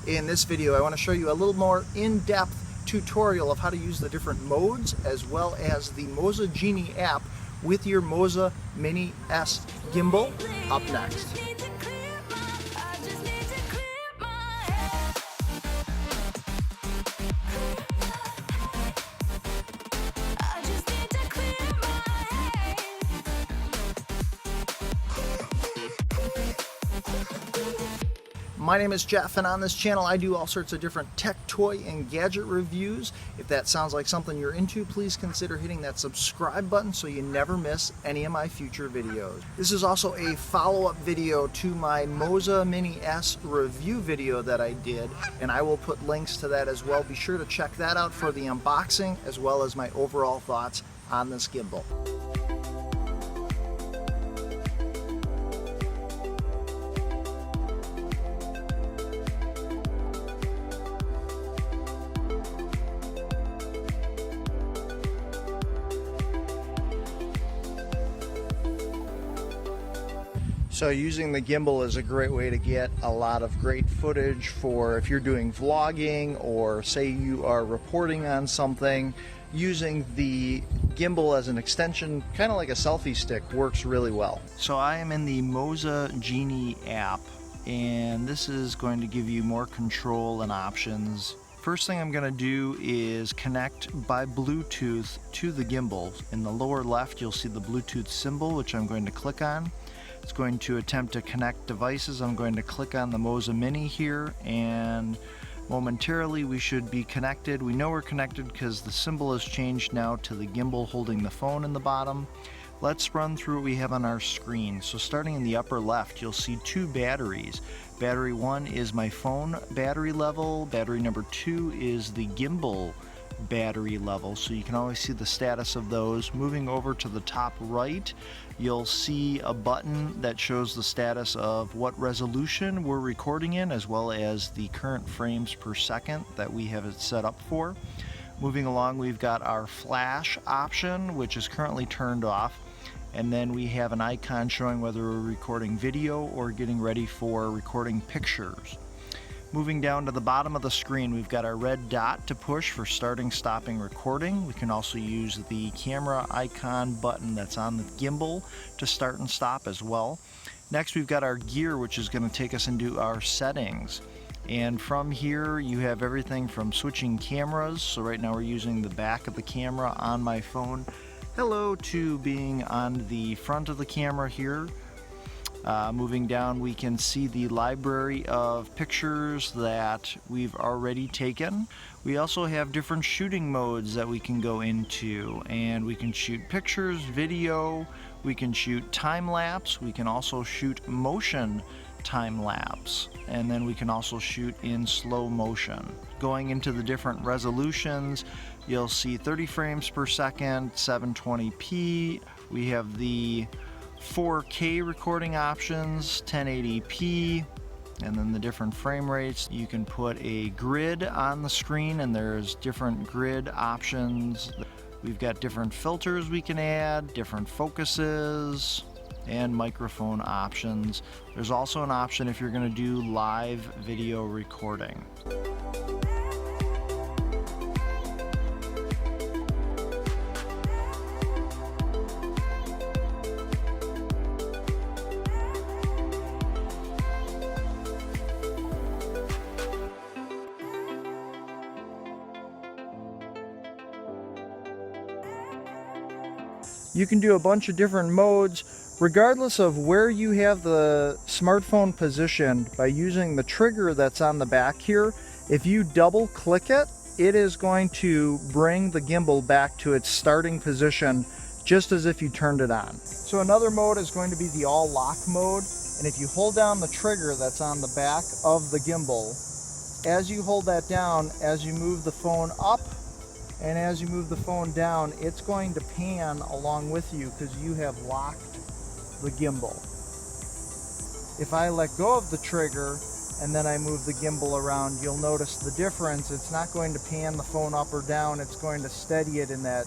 In this video I want to show you a little more in-depth tutorial of how to use the different modes as well as the MOZA Genie app with your MOZA Mini-S gimbal up next. My name is Jeff, and on this channel I do all sorts of different tech, toy, and gadget reviews. If that sounds like something you're into, please consider hitting that subscribe button so you never miss any of my future videos. This is also a follow-up video to my MOZA Mini-S review video that I did, and I will put links to that as well. Be sure to check that out for the unboxing as well as my overall thoughts on this gimbal. So using the gimbal is a great way to get a lot of great footage for if you're doing vlogging or say you are reporting on something. Using the gimbal as an extension, kind of like a selfie stick, works really well. So I am in the MOZA Genie app, and this is going to give you more control and options. First thing I'm going to do is connect by Bluetooth to the gimbal. In the lower left you'll see the Bluetooth symbol, which I'm going to click on. It's going to attempt to connect devices. I'm going to click on the MOZA Mini here, and momentarily we should be connected. We know we're connected because the symbol has changed now to the gimbal holding the phone in the bottom. Let's run through what we have on our screen. So starting in the upper left, you'll see two batteries. Battery 1 is my phone battery level. Battery number 2 is the gimbal battery level, so you can always see the status of those. Moving over to the top right, you'll see a button that shows the status of what resolution we're recording in, as well as the current frames per second that we have it set up for. Moving along, we've got our flash option, which is currently turned off, and then we have an icon showing whether we're recording video or getting ready for recording pictures. Moving down to the bottom of the screen, we've got our red dot to push for starting, stopping recording. We can also use the camera icon button that's on the gimbal to start and stop as well. Next, we've got our gear, which is going to take us into our settings. And from here, you have everything from switching cameras. So right now we're using the back of the camera on my phone. Hello, to being on the front of the camera here. Moving down, we can see the library of pictures that we've already taken. We also have different shooting modes that we can go into, and we can shoot pictures, video, we can shoot time-lapse, we can also shoot motion time-lapse, and then we can also shoot in slow motion. Going into the different resolutions, you'll see 30 frames per second, 720p, we have the 4K recording options, 1080p, and then the different frame rates. You can put a grid on the screen, and there's different grid options. We've got different filters we can add, different focuses, and microphone options. There's also an option if you're going to do live video recording. You can do a bunch of different modes regardless of where you have the smartphone positioned. By using the trigger that's on the back here, if you double click it, it is going to bring the gimbal back to its starting position just as if you turned it on. So another mode is going to be the all lock mode, and if you hold down the trigger that's on the back of the gimbal, as you hold that down, as you move the phone up and as you move the phone down, it's going to pan along with you because you have locked the gimbal. If I let go of the trigger and then I move the gimbal around, you'll notice the difference. It's not going to pan the phone up or down, it's going to steady it in that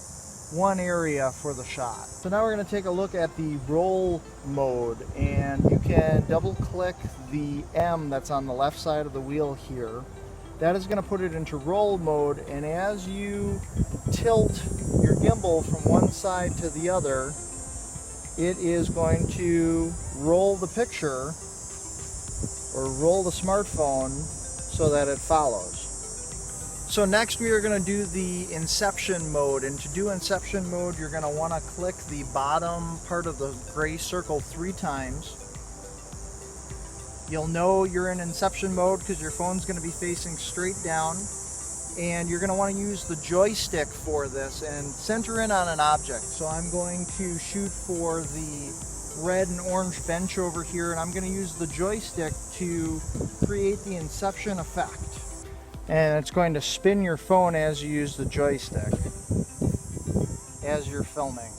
one area for the shot. So now we're going to take a look at the roll mode, and you can double click the M that's on the left side of the wheel here. That is going to put it into roll mode, and as you tilt your gimbal from one side to the other, it is going to roll the picture or roll the smartphone so that it follows. So next we are going to do the inception mode, and to do inception mode you're going to want to click the bottom part of the gray circle 3 times. You'll know you're in inception mode because your phone's going to be facing straight down, and you're going to want to use the joystick for this and center in on an object. So I'm going to shoot for the red and orange bench over here, and I'm going to use the joystick to create the inception effect. And it's going to spin your phone as you use the joystick as you're filming.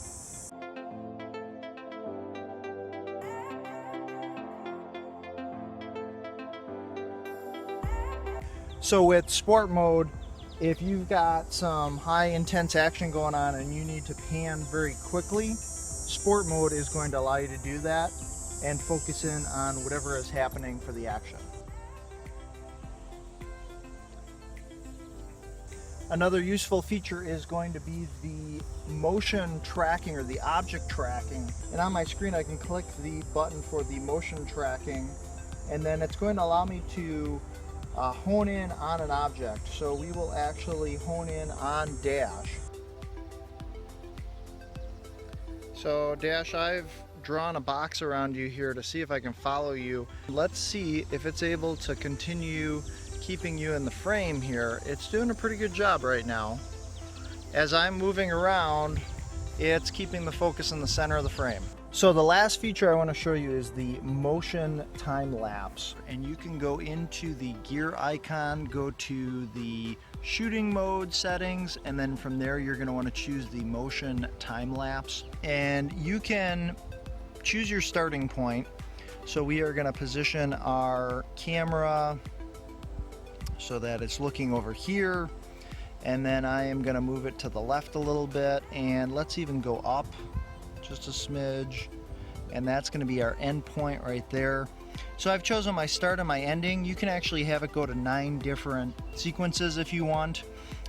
So with sport mode, if you've got some high intense action going on and you need to pan very quickly, sport mode is going to allow you to do that and focus in on whatever is happening for the action. Another useful feature is going to be the motion tracking or the object tracking. And on my screen I can click the button for the motion tracking, and then it's going to allow me to hone in on an object. So we will actually hone in on Dash. So Dash, I've drawn a box around you here to see if I can follow you. Let's see if it's able to continue keeping you in the frame here. It's doing a pretty good job right now. As I'm moving around, it's keeping the focus in the center of the frame. So the last feature I want to show you is the motion time lapse, and you can go into the gear icon, go to the shooting mode settings, and then from there you're going to want to choose the motion time lapse, and you can choose your starting point. So we are going to position our camera so that it's looking over here, and then I am going to move it to the left a little bit, and let's even go up just a smidge, and that's going to be our end point right there. So I've chosen my start and my ending. You can actually have it go to 9 different sequences if you want,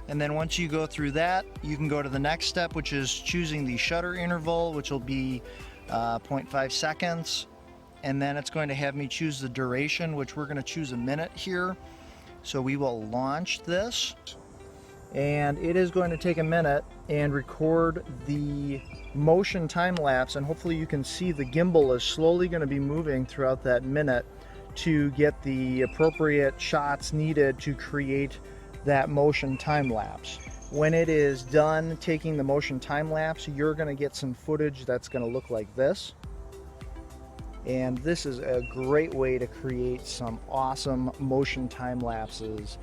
and then once you go through that, you can go to the next step, which is choosing the shutter interval, which will be 0.5 seconds, and then it's going to have me choose the duration, which we're going to choose a minute here. So we will launch this, and it is going to take a minute and record the motion time lapse, and hopefully you can see the gimbal is slowly going to be moving throughout that minute to get the appropriate shots needed to create that motion time lapse. When it is done taking the motion time lapse, you're going to get some footage that's going to look like this. And this is a great way to create some awesome motion time lapses.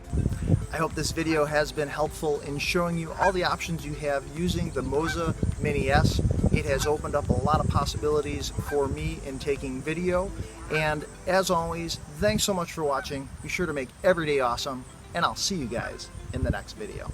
I hope this video has been helpful in showing you all the options you have using the MOZA Mini-S. It has opened up a lot of possibilities for me in taking video. And as always, thanks so much for watching. Be sure to make every day awesome, and I'll see you guys in the next video.